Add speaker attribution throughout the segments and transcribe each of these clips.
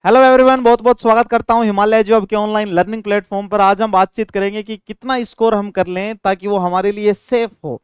Speaker 1: Hello everyone, बहुत बहुत स्वागत करता हूं हिमालय जॉब के ऑनलाइन लर्निंग प्लेटफॉर्म पर। आज हम बातचीत करेंगे कि कितना स्कोर हम कर लें ताकि वो हमारे लिए सेफ हो।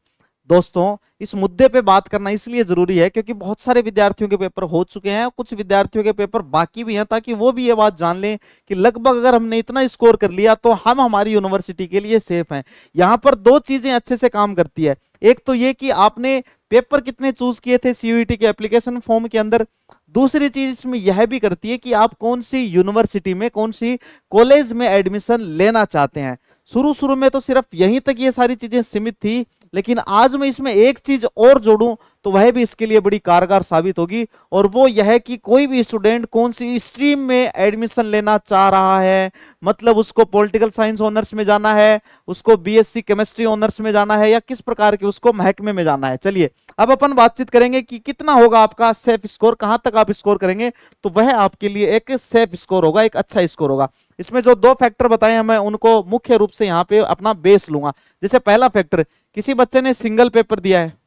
Speaker 1: दोस्तों, इस मुद्दे पे बात करना इसलिए जरूरी है क्योंकि बहुत सारे विद्यार्थियों के पेपर हो चुके हैं, कुछ विद्यार्थियों के पेपर बाकी भी हैं, ताकि वो भी ये बात जान लें कि लगभग अगर हमने इतना स्कोर कर लिया तो हम हमारी यूनिवर्सिटी के लिए सेफ हैं। यहाँ पर दो चीजें अच्छे से काम करती है। एक तो ये कि आपने पेपर कितने चूज किए थे सीयूईटी के एप्लीकेशन फॉर्म के अंदर। दूसरी चीज इसमें यह भी करती है कि आप कौन सी यूनिवर्सिटी में, कौन सी कॉलेज में एडमिशन लेना चाहते हैं। शुरू शुरू में तो सिर्फ यहीं तक ये सारी चीजें सीमित थी, लेकिन आज मैं इसमें एक चीज और जोड़ूं तो वह भी इसके लिए बड़ी कारगर साबित होगी, और वो यह है कि कोई भी स्टूडेंट कौन सी स्ट्रीम में एडमिशन लेना चाह रहा है, मतलब उसको पॉलिटिकल साइंस ऑनर्स में जाना है, उसको बीएससी केमिस्ट्री ऑनर्स में जाना है, या किस प्रकार के उसको महकमे में जाना है। चलिए अब अपन बातचीत करेंगे कि कितना होगा आपका सेफ स्कोर, कहां तक आप स्कोर करेंगे तो वह आपके लिए एक सेफ स्कोर होगा, एक अच्छा स्कोर होगा। इसमें जो दो फैक्टर बताए हैं मैं उनको मुख्य रूप से यहां पे अपना बेस लूंगा। जैसे पहला फैक्टर, किसी बच्चे ने सिंगल पेपर दिया है,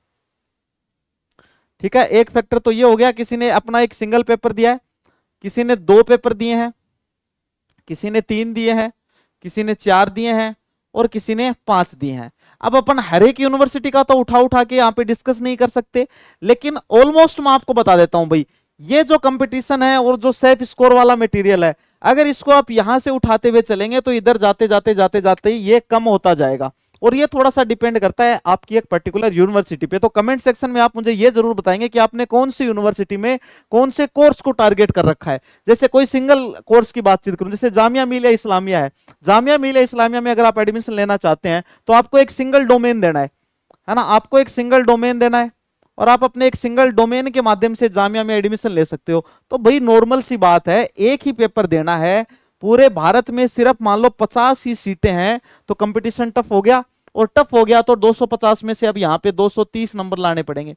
Speaker 1: ठीक है, एक फैक्टर तो ये हो गया, किसी ने अपना एक सिंगल पेपर दिया है, किसी ने दो पेपर दिए हैं, किसी ने तीन दिए हैं, किसी ने चार दिए हैं, और किसी ने पांच दिए हैं। अब अपन हर एक यूनिवर्सिटी का तो उठा उठा के यहाँ पे डिस्कस नहीं कर सकते, लेकिन ऑलमोस्ट मैं आपको बता देता हूं भाई, ये जो कंपटीशन है और जो सेफ स्कोर वाला मटेरियल है, अगर इसको आप यहां से उठाते हुए चलेंगे तो इधर जाते जाते जाते जाते ही ये कम होता जाएगा। और ये थोड़ा सा डिपेंड करता है आपकी एक पर्टिकुलर यूनिवर्सिटी पे। तो कमेंट सेक्शन में आप मुझे ये जरूर बताएंगे कि आपने कौन सी यूनिवर्सिटी में कौन से कोर्स को टारगेट कर रखा है। जैसे कोई सिंगल कोर्स की बातचीत करूं, जैसे जामिया मिलिया इस्लामिया है, जामिया मिलिया इस्लामिया में अगर आप एडमिशन लेना चाहते हैं तो आपको एक सिंगल डोमेन देना है ना, आपको एक सिंगल डोमेन देना है, और आप अपने एक सिंगल डोमेन के माध्यम से जामिया में एडमिशन ले सकते हो। तो भाई नॉर्मल सी बात है, एक ही पेपर देना है, पूरे भारत में सिर्फ मान लो 50 ही सीटें हैं, तो कंपटीशन टफ हो गया, और टफ हो गया तो 250 में से अब यहाँ पे 230 नंबर लाने पड़ेंगे।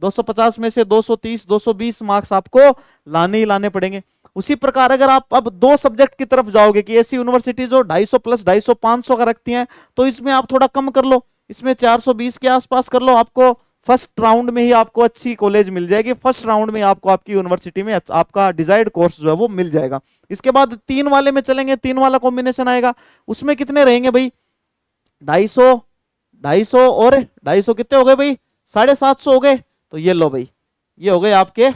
Speaker 1: 250 में से 230 220 मार्क्स आपको लाने ही लाने पड़ेंगे। उसी प्रकार अगर आप अब दो सब्जेक्ट की तरफ जाओगे कि ऐसी यूनिवर्सिटी जो 250 प्लस 250 500 का रखती हैं, तो इसमें आप थोड़ा कम कर लो, इसमें 420 के आसपास कर लो, आपको फर्स्ट राउंड में ही आपको अच्छी कॉलेज मिल जाएगी, फर्स्ट राउंड में आपको आपकी यूनिवर्सिटी में आपका डिजायर्ड कोर्स जो है वो मिल जाएगा। इसके बाद तीन वाले में चलेंगे, तीन वाला कॉम्बिनेशन आएगा, उसमें कितने रहेंगे भाई, 250 250 और 250 कितने हो गए भाई, 750 हो गए। तो ये लो भाई, ये हो गए आपके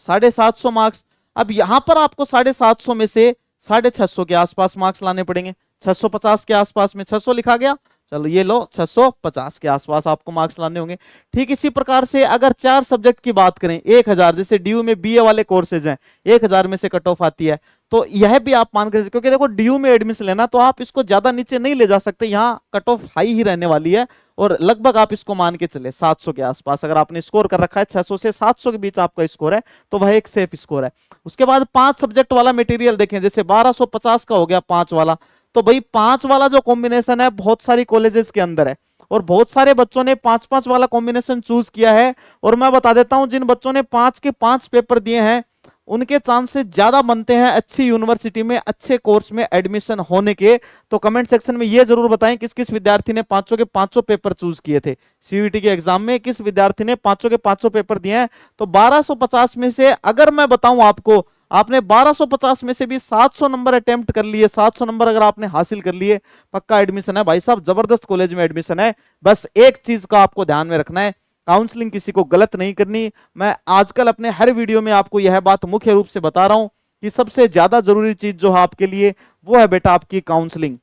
Speaker 1: 750 मार्क्स। अब यहां पर आपको 750 में से 650 के आसपास मार्क्स लाने पड़ेंगे, 650 के आसपास में 600 लिखा गया, चलो ये लो 650 के आसपास आपको मार्क्स लाने होंगे। ठीक इसी प्रकार से अगर चार सब्जेक्ट की बात करें, 1000, जैसे डीयू में बीए वाले कोर्सेज हैं, 1000 में से कट ऑफ आती है, तो यह भी आप मान कर, क्योंकि देखो डीयू में एडमिशन लेना तो आप इसको ज्यादा नीचे नहीं ले जा सकते, यहाँ कट ऑफ हाई ही रहने वाली है, और लगभग आप इसको मान के चले 700 के आसपास अगर आपने स्कोर कर रखा है, 600 से 700 के बीच आपका स्कोर है, तो वह एक सेफ स्कोर है। उसके बाद पांच सब्जेक्ट वाला मटेरियल देखें, जैसे 1250 का हो गया पांच वाला, तो भाई पांच वाला जो कॉम्बिनेशन है बहुत सारी कॉलेजेस के अंदर है, और बहुत सारे बच्चों ने पांच पांच वाला कॉम्बिनेशन चूज किया है। और मैं बता देता हूं, जिन बच्चों ने पांच के पांच पेपर दिए हैं उनके चांसेस ज्यादा बनते हैं अच्छी यूनिवर्सिटी में, अच्छे कोर्स में एडमिशन होने के। तो कमेंट सेक्शन में ये जरूर बताएं किस किस विद्यार्थी ने पांचों के पांचों पेपर चूज किए थे सीयूईटी के एग्जाम में, किस विद्यार्थी ने पांचों के पांचों पेपर दिए हैं। तो 1250 में से अगर मैं बताऊं आपको, आपने 1250 में से भी 700 नंबर अटेम्प्ट कर लिए, 700 नंबर अगर आपने हासिल कर लिए, पक्का एडमिशन है भाई साहब, जबरदस्त कॉलेज में एडमिशन है। बस एक चीज का आपको ध्यान में रखना है, काउंसलिंग किसी को गलत नहीं करनी। मैं आजकल अपने हर वीडियो में आपको यह बात मुख्य रूप से बता रहा हूं कि सबसे ज्यादा जरूरी चीज जो है आपके लिए वो है बेटा आपकी काउंसलिंग।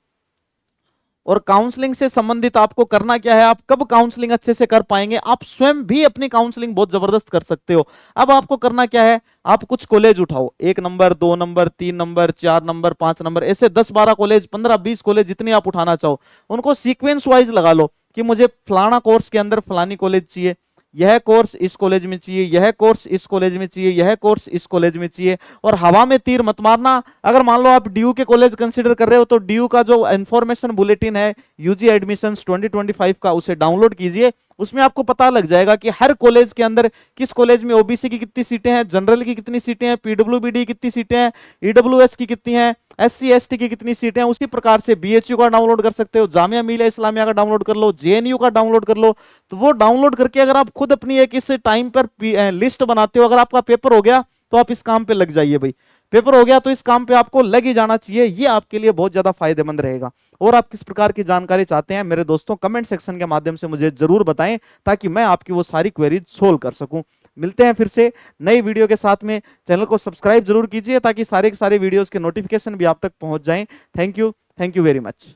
Speaker 1: और काउंसलिंग से संबंधित आपको करना क्या है, आप कब काउंसलिंग अच्छे से कर पाएंगे, आप स्वयं भी अपनी काउंसलिंग बहुत जबरदस्त कर सकते हो। अब आपको करना क्या है, आप कुछ कॉलेज उठाओ, 1 number 2 number 3 number 4 number 5 number, ऐसे 10-12 कॉलेज 15-20 कॉलेज जितने आप उठाना चाहो, उनको सीक्वेंस वाइज लगा लो कि मुझे फलाना कोर्स के अंदर फलानी कॉलेज चाहिए, यह कोर्स इस कॉलेज में चाहिए, यह कोर्स इस कॉलेज में चाहिए, यह कोर्स इस कॉलेज में चाहिए। और हवा में तीर मत मारना। अगर मान लो आप डीयू के कॉलेज कंसीडर कर रहे हो तो डीयू का जो इंफॉर्मेशन बुलेटिन है यूजी एडमिशंस 2025 का, उसे डाउनलोड कीजिए, उसमें आपको पता लग जाएगा कि हर कॉलेज के अंदर किस कॉलेज में ओबीसी की कितनी सीटें हैं, जनरल की कितनी सीटें हैं, पीडब्ल्यूबीडी की कितनी सीटें हैं, ईडब्ल्यूएस की कितनी हैं, एससी एसटी की कितनी सीटें हैं। उसी प्रकार से बीएचयू का डाउनलोड कर सकते हो, जामिया मिलिया इस्लामिया का डाउनलोड कर लो, जेएनयू का डाउनलोड कर लो। तो वो डाउनलोड करके अगर आप खुद अपनी एक इस टाइम पर लिस्ट बनाते हो, अगर आपका पेपर हो गया तो आप इस काम पे लग जाइए भाई। पेपर हो गया तो इस काम पे आपको लग ही जाना चाहिए, ये आपके लिए बहुत ज्यादा फायदेमंद रहेगा। और आप किस प्रकार की जानकारी चाहते हैं मेरे दोस्तों, कमेंट सेक्शन के माध्यम से मुझे जरूर बताएं, ताकि मैं आपकी वो सारी क्वेरीज सोल्व कर सकूं। मिलते हैं फिर से नई वीडियो के साथ में। चैनल को सब्सक्राइब जरूर कीजिए ताकि सारे के सारे वीडियोस के नोटिफिकेशन भी आप तक पहुंच जाएं। Thank you very much.